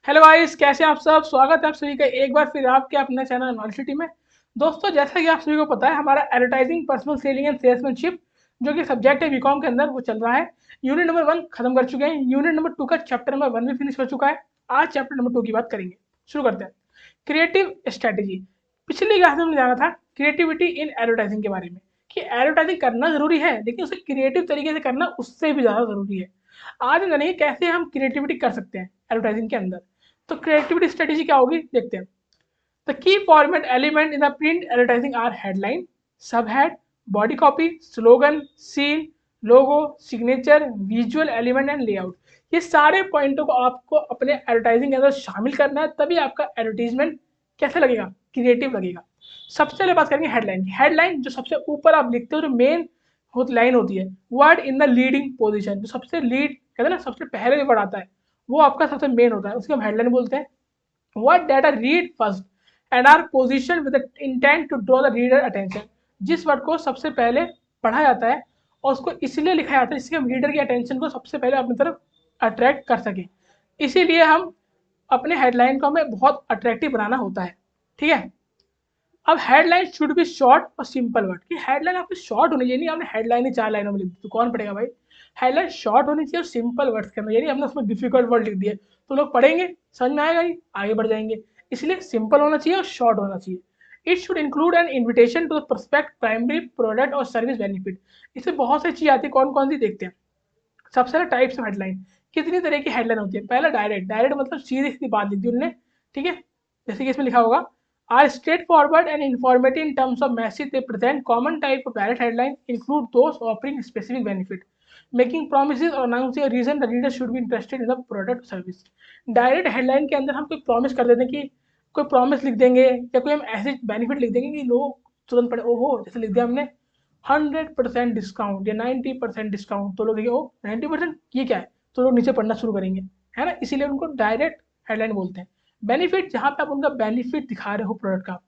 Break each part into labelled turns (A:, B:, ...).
A: Hello guys, कैसे हैं आप सब। स्वागत है आप सभी का एक बार फिर आपके अपने चैनल नॉलेज सिटी में। दोस्तों, जैसा कि आप सभी को पता है, हमारा advertising, personal selling and salesmanship जो कि सब्जेक्ट है बीकॉम के अंदर, वो चल रहा है। यूनिट नंबर 1 खत्म कर चुके हैं। यूनिट नंबर 2 का चैप्टर नंबर 1 भी फिनिश हो चुका है। आज चैप्टर नंबर 2 की बात करेंगे। शुरू करते हैं। Creative strategy. पिछली क्लास में हमने जाना था क्रिएटिविटी इन एडवर्टाइजिंग के बारे में, कि एडवर्टाइजिंग करना जरूरी है लेकिन उसे क्रिएटिव तरीके से करना उससे भी ज़्यादा जरूरी है। आज हम जानेंगे कैसे हम क्रिएटिविटी कर सकते हैं एडवर्टाइजिंग के अंदर। तो क्रिएटिविटी स्ट्रेटेजी क्या होगी, देखते हैं। The key format element in the print advertising are headline, sub head, body copy, slogan, scene, logo, signature, visual element and layout. ये सारे पॉइंटों को आपको अपने एडवर्टाइजिंग के अंदर शामिल करना है, तभी आपका एडवर्टीजमेंट कैसे लगेगा, क्रिएटिव लगेगा। सबसे पहले बात करेंगे हेडलाइन की। हेडलाइन जो सबसे ऊपर आप लिखते हो, जो मेन लाइन होती है, word in the leading position, जो सबसे लीड कहते हैं ना, सबसे पहले जो वर्ड आता है वो आपका सबसे मेन होता है, उसको हम हेडलाइन बोलते हैं। What data read first and are positioned with the intent to draw the reader attention। जिस वर्ड को सबसे पहले पढ़ा जाता है और उसको इसलिए लिखा जाता है इससे हम रीडर की अटेंशन को सबसे पहले अपनी तरफ अट्रैक्ट कर सकें। इसीलिए हम अपने हेडलाइन को हमें बहुत अट्रैक्टिव बनाना होता है। ठीक है। अब हेडलाइन शुड बी शॉर्ट और सिंपल वर्ड, की हेडलाइन आपकी शॉर्ट होनी चाहिए। नहीं आपने हेडलाइन ही 4 लाइनों में लिख दी तो कौन पढ़ेगा भाई। हेडलाइन शॉर्ट होनी चाहिए और सिंपल वर्ड्स के अंदर, यानी हमने उसमें डिफिकल्ट वर्ड लिख दिए तो लोग पढ़ेंगे, समझ में आएगा नहीं, आगे बढ़ जाएंगे। इसलिए सिंपल होना चाहिए और शॉर्ट होना चाहिए। It should include an invitation to the prospect primary product और सर्विस बेनिफिट। इसमें बहुत सी चीज़ आती है, कौन कौन सी देखते हैं। सबसे पहले टाइप्स ऑफ हेडलाइन। कितनी तरह की हेडलाइन होती है। पहला डायरेक्ट, डायरेक्ट मतलब सीधी सीधी बात लिख दी उन्होंने। ठीक है। जैसे कि इसमें लिखा होगा, are straightforward and informative in terms of message they present. Common type of direct headline include those offering specific benefit, making promises और announcing a reason the reader should be interested in the product service. Direct headline के अंदर हम कोई promise कर देते हैं, कि कोई प्रॉमिस लिख देंगे या कोई हम ऐसे बेनिफिट लिख देंगे कि लोग तुरंत पढ़े, ओहो जैसे लिख दिया हमने 100% डिस्काउंट या 90% डिस्काउंट, तो लोग देखिए ओ 90% ये क्या है, तो लोग नीचे पढ़ना शुरू करेंगे, है ना। इसीलिए उनको डायरेक्ट हेडलाइन बोलते हैं। बेनिफिट, जहां पे आप उनका बेनिफिट दिखा रहे हो प्रोडक्ट का।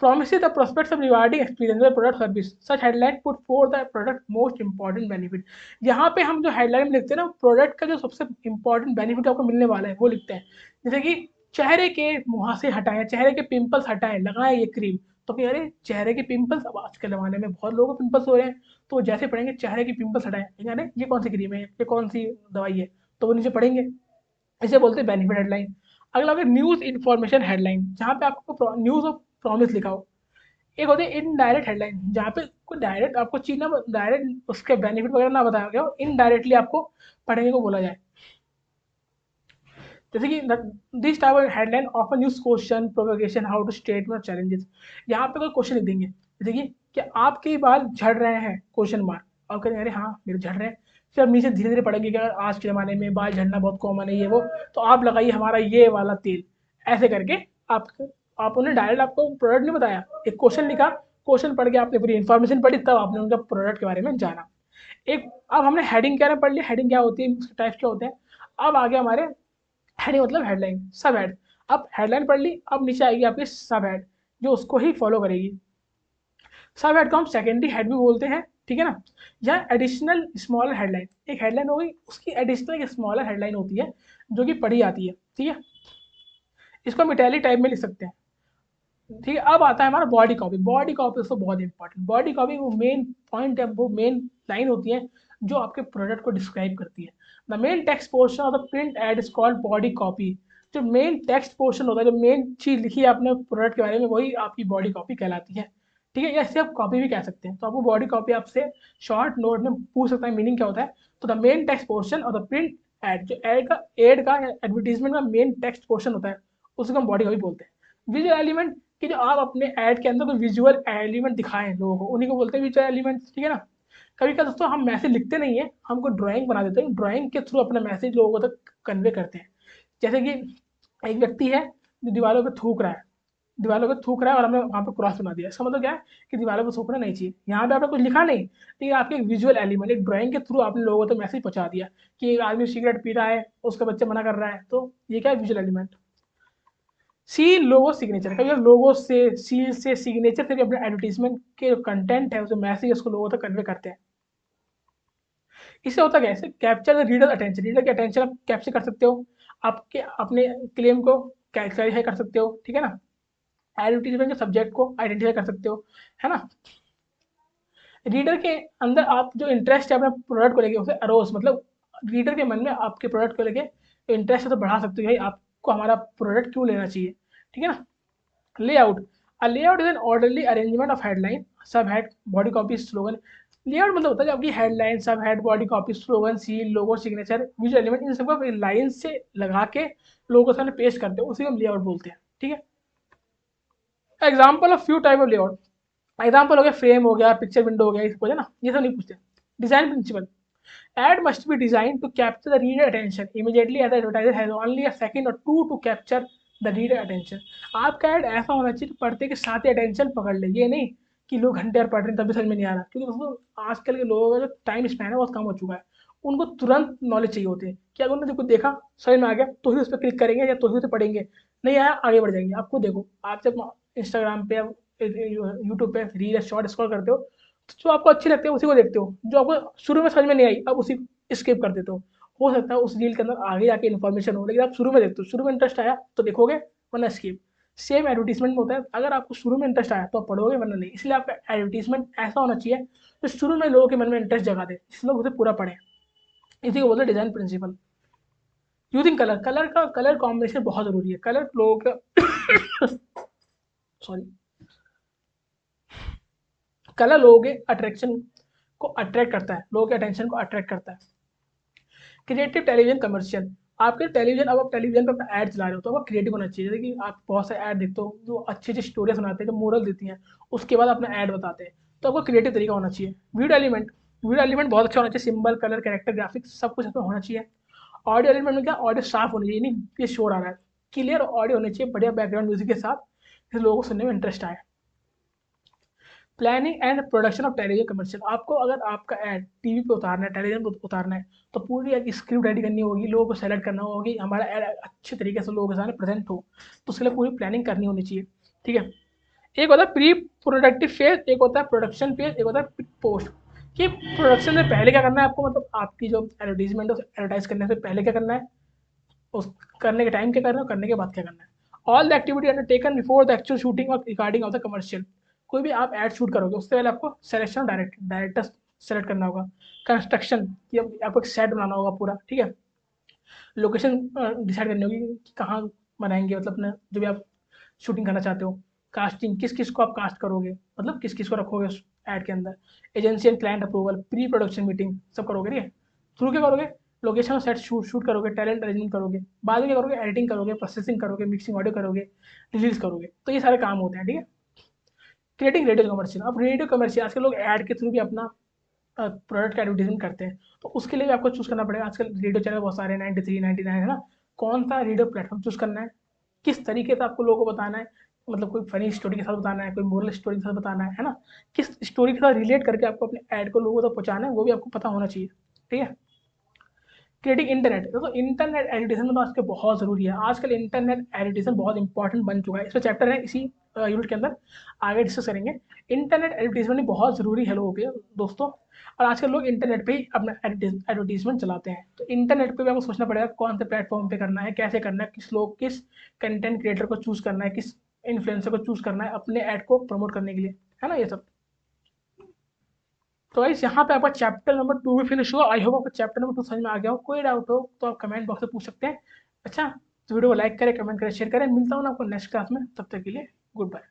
A: Promises the prospects of rewarding experience with product service. Such headline put forth the product most important benefit। यहाँ पे हम जो हेडलाइन में लिखते हैं ना, प्रोडक्ट का जो सबसे इंपॉर्टेंट बेनिफिट आपको मिलने वाला है वो लिखते हैं। जैसे कि चेहरे के मुहासे हटाएं, चेहरे के पिंपल्स हटाएं, लगाएं ये क्रीम। तो फिर अरे चेहरे के पिंपल्स, अब आज के ज़माने में बहुत लोगों को पिंपल्स हो रहे हैं, तो वो जैसे पढ़ेंगे चेहरे की पिंपल्स हटाएं, यानी ये कौन सी क्रीम है, ये कौन सी दवाई है, तो वो नीचे पढ़ेंगे। इसे बोलते हैं बेनिफिट हेडलाइन। अगला होगा न्यूज़ इन्फॉर्मेशन हेडलाइन, जहाँ पे आपको न्यूज़ ऑफ प्रॉमिस लिखा हो। एक होती है इनडायरेक्ट हेडलाइन, जहाँ पे कोई डायरेक्ट आपको चीज ना, डायरेक्ट उसके बेनिफिट वगैरह ना बताया गया हो, इनडायरेक्टली आपको पढ़ने को बोला जाए। जैसे कि this type of headline often use question provocation how to state में चैलेंजेस। यहाँ पे कोई क्वेश्चन लिख देंगे, जैसे कि क्या आपके बाल झड़ रहे हैं, क्वेश्चन मार्क, और कहेंगे अरे हाँ मेरे झड़ रहे हैं। फिर अब नीचे धीरे धीरे पढ़ेंगे कि आज के ज़माने में बाल झड़ना बहुत कॉमन है, ये वो, तो आप लगाइए हमारा ये वाला तेल, ऐसे करके आप आप उन्हें डायरेक्ट आपको प्रोडक्ट नहीं बताया, एक क्वेश्चन लिखा, क्वेश्चन पढ़ के आपने पूरी इन्फॉर्मेशन पढ़ी, तब आपने उनका प्रोडक्ट के बारे में जाना। एक, अब हमने हेडिंग क्या पढ़ लिया, हेडिंग क्या होती है, उसके टाइप्स क्या होते हैं। अब आगे हमारे हेडिंग मतलब हेडलाइन, सब हेड। अब हेडलाइन पढ़ ली, अब नीचे आएगी आपकी सब हेड, जो उसको ही फॉलो करेगी। सब हेड को हम सेकेंडरी हेड भी बोलते हैं, ठीक है ना। या एडिशनल स्मॉलर हेडलाइन, एक हेडलाइन हो गई, उसकी एडिशनल एक स्मॉलर हेडलाइन होती है जो कि पढ़ी जाती है, ठीक है। इसको हम इटैलिक टाइप में लिख सकते हैं। ठीक है। अब आता है हमारा बॉडी कॉपी। बॉडी कॉपी दोस्तों बहुत इंपॉर्टेंट। बॉडी कॉपी वो मेन पॉइंट है, वो मेन लाइन होती है जो आपके प्रोडक्ट को डिस्क्राइब करती है। The main text portion of the print add is called body copy. जो मेन टेक्स्ट पोर्शन होता है, जो मेन चीज लिखी है आपने प्रोडक्ट के बारे में, वही आपकी बॉडी कॉपी कहलाती है। ठीक है, या इसे आप कॉपी भी कह सकते हैं। तो आपको बॉडी कॉपी आपसे शॉर्ट नोट में पूछ सकता है मीनिंग क्या होता है। तो द मेन टेक्स्ट पोर्शन और द प्रिंट एड, जो एड का एडवर्टीजमेंट का मेन टेक्स्ट पोर्शन होता है, उसको हम बॉडी कॉपी बोलते हैं। विजुअल एलिमेंट, कि जो आप अपने ऐड के अंदर कोई विजुअल एलिमेंट दिखाएं लोगों को, उन्हीं को बोलते हैं विजुअल एलिमेंट्स, ठीक है ना। कभी क्या दोस्तों, हम मैसेज लिखते नहीं है, हम कोई ड्राइंग बना देते हैं, ड्राइंग के थ्रू अपना मैसेज लोगों तक कन्वे करते हैं। जैसे कि एक व्यक्ति है जो दीवारों पे थूक रहा है, दीवारों पे थूक रहा है और हमने वहाँ पे क्रॉस बना दिया। इसका मतलब क्या है कि दीवारों पे थूकना नहीं चाहिए। यहाँ पे आपने कुछ लिखा नहीं, लेकिन आपके एक विजुअल एलिमेंट, एक ड्राइंग के थ्रू आपने लोगों तक मैसेज पहुंचा दिया कि एक आदमी सिगरेट पी रहा है, उसका बच्चा मना कर रहा है, तो ये क्या है, विजुअल एलिमेंट। सी लोगो सिग्नेचर, कभी लोगो से, सी से, सिग्नेचर से भी अपने एडवर्टीजमेंट के जो कंटेंट है, जो मैसेज उसको लोगों तक कन्वे करते हैं। इससे होता क्या है, capture the reader attention, reader की अटेंशन आप कैप्चर कर सकते हो। आपके अपने क्लेम को क्लैरिफाई कर सकते हो, ठीक है ना। एडवर्टीजमेंट के सब्जेक्ट को आइडेंटिफाई कर सकते हो, है ना। रीडर के अंदर आप जो इंटरेस्ट है अपने प्रोडक्ट को लेके उसे अरोस, मतलब रीडर के मन में आपके प्रोडक्ट को लेके इंटरेस्ट है तो बढ़ा सकते हो, भाई आपको हमारा प्रोडक्ट क्यों लेना चाहिए, ठीक है ना। Layout, a layout is an orderly arrangement of headline, sub head, body copy, slogan. Layout मतलब होता है आपकी headline, sub head, body copy, slogan, seal, logo, signature, visual element, इन सबको लाइन से लगा के लोगों के सामने पेश करते हो, उसी को हम लेआउट बोलते हैं, ठीक है। Example of few type of layout, example हो गया फ्रेम हो गया, पिक्चर विंडो हो गया, इसको है ना, ये सब नहीं पूछते। Design principal, ad must be designed to capture the reader attention immediately as the advertiser has only a second or two to capture the reader attention। आपका ऐड ऐसा होना चाहिए पढ़ते के साथ ही अटेंशन पकड़ ले, ये नहीं कि लोग घंटे और पढ़ रहे हैं तभी समझ में नहीं आ रहा, क्योंकि दोस्तों आजकल के लोगों का जो टाइम स्पैन है बहुत कम हो चुका है। उनको तुरंत नॉलेज चाहिए होती है कि अगर उन्होंने कुछ देखा समझ में आ गया तो ही उस पर क्लिक करेंगे या तो ही उसे पढ़ेंगे, नहीं आया आगे बढ़ जाएंगे। आपको देखो, आप जब इंस्टाग्राम पे यूट्यूब पे रील शॉर्ट स्क्रॉल करते हो तो जो आपको अच्छी लगती है उसी को देखते हो, जो आपको शुरू में समझ में नहीं आई अब उसी स्किप कर देते हो सकता है उस रील के अंदर आगे जाके इन्फॉर्मेशन हो, लेकिन आप शुरू में देखते हो, शुरू में इंटरेस्ट आया तो देखोगे वरना स्किप। सेम एडवर्टीजमेंट में होता है, अगर आपको शुरू में इंटरेस्ट आया तो आप पढ़ोगे वरना नहीं, इसलिए आपका एडवर्टीजमेंट ऐसा होना चाहिए जो शुरू में लोगों के मन में इंटरेस्ट जगा दे, इसलिए लोग उसे पूरा पढ़ें। इसी को बोलते हैं design principal. Using colour, colour का कलर कॉम्बिनेशन बहुत जरूरी है। कलर लोगों का सॉरी, कलर लोगों के अट्रैक्शन को अट्रैक्ट करता है, लोगों के अटेंशन को अट्रैक्ट करता है। क्रिएटिव टेलीविजन कमर्शियल, आपके टेलीविजन, अब आप टेलीविजन पर अपना ऐड चला रहे हो तो आपका क्रिएटिव होना चाहिए, जैसे कि आप बहुत सारे ऐड देखते हो जो अच्छी अच्छी स्टोरियाँ सुनाते हैं, जो मोरल देती हैं, उसके बाद अपना ऐड बताते हैं, तो आपको क्रिएटिव तरीका होना चाहिए। वीडियो एलिमेंट, वीडियो एलिमेंट बहुत अच्छा होना चाहिए, सिंबल, कलर, कैरेक्टर, ग्राफिक्स सब कुछ इसमें होना चाहिए। ऑडियो एलिमेंट में क्या, ऑडियो साफ होनी चाहिए, नहीं ये शोर आ रहा है, क्लियर ऑडियो होनी चाहिए बढ़िया बैकग्राउंड म्यूजिक के साथ, जिससे लोगों को सुनने में इंटरेस्ट आए। Planning and production of television commercial, आपको अगर आपका ऐड टीवी पे उतारना है, टेलीविजन पे उतारना है, तो पूरी एक स्क्रिप्ट रेडी करनी होगी, लोगों को सेलेक्ट करना होगा कि हमारा ऐड अच्छे तरीके से लोगों के सामने प्रेजेंट हो, तो उसके लिए पूरी प्लानिंग करनी होनी चाहिए, ठीक है। एक होता है प्री प्रोडक्टिव फेज, एक होता है प्रोडक्शन फेज, एक होता है पोस्ट। कि प्रोडक्शन से पहले क्या करना है आपको, मतलब आपकी जो एडवर्टीजमेंट है एडवर्टाइज करने से पहले क्या करना है, उस करने के टाइम क्या करना है, करने के बाद क्या करना है। All the activity undertaken before the actual shooting और रिकॉर्डिंग ऑफ द कमर्शियल, कोई भी आप ऐड शूट करोगे उससे पहले आपको सिलेक्शन डायरेक्टर सेलेक्ट करना होगा। कंस्ट्रक्शन, कि आपको एक सेट बनाना होगा पूरा, ठीक है। लोकेशन डिसाइड करनी होगी कि कहाँ बनाएंगे, मतलब अपना जो भी आप शूटिंग करना चाहते हो। कास्टिंग, किस किस को आप कास्ट करोगे, मतलब किस किस को रखोगे उस ऐड के अंदर। Agency and client approval, pre production meeting सब करोगे, ठीक है। थ्रू क्या करोगे, लोकेशन और सेट शूट करोगे, टैलेंट अरेंजमेंट करोगे, बाद में क्या करोगे, एडिटिंग करोगे, प्रोसेसिंग करोगे, मिक्सिंग ऑडियो करोगे, रिलीज करोगे, तो ये सारे काम होते हैं, ठीक है। क्रिएटिंग रेडियो कमर्शियल, अब रेडियो कमर्शियल आजकल लोग ऐड के थ्रू भी अपना प्रोडक्ट का एडवर्टीजमेंट करते हैं, तो उसके लिए भी आपको चूज करना पड़ेगा। आजकल रेडियो चैनल बहुत सारे 93, 99 है ना, कौन सा रेडियो प्लेटफॉर्म चूज करना है, किस तरीके से आपको लोगों को बताना है, मतलब कोई फनी स्टोरी के साथ बताना है, कोई मोरल स्टोरी के साथ बताना है ना, किस स्टोरी के साथ रिलेट करके आपको अपने ऐड को लोगों तक पहुंचाना है, वो भी आपको पता होना चाहिए, ठीक है। क्रिएटिंग इंटरनेट, तो इंटरनेट एडिटेशन तो आजकल बहुत ज़रूरी है, आजकल इंटरनेट एडिटेशन बहुत इंपॉर्टेंट बन चुका है, इसमें चैप्टर है इसी यूनिट के अंदर, आगे डिस्कस करेंगे। इंटरनेट एडवर्टीजमेंट बहुत ज़रूरी है लोगों के दोस्तों, और आजकल लोग इंटरनेट पे ही अपना एडवर्टीजमेंट चलाते हैं, तो इंटरनेट पे भी आपको सोचना पड़ेगा कौन से प्लेटफॉर्म पे करना है, कैसे करना है, किस कंटेंट क्रिएटर को चूज़ करना है, किस इन्फ्लुएंसर को चूज़ करना है अपने ऐड को प्रमोट करने के लिए, है ना ये सब। तो गाइस यहाँ पे आपका चैप्टर नंबर 2 भी फिनिश हुआ। आई होप आपको चैप्टर नंबर 2 समझ में आ गया हो। कोई डाउट हो तो आप कमेंट बॉक्स में पूछ सकते हैं। अच्छा, तो वीडियो को लाइक करें, कमेंट करें, शेयर करें। मिलता हूँ ना आपको नेक्स्ट क्लास में, तब तक के लिए गुड बाय।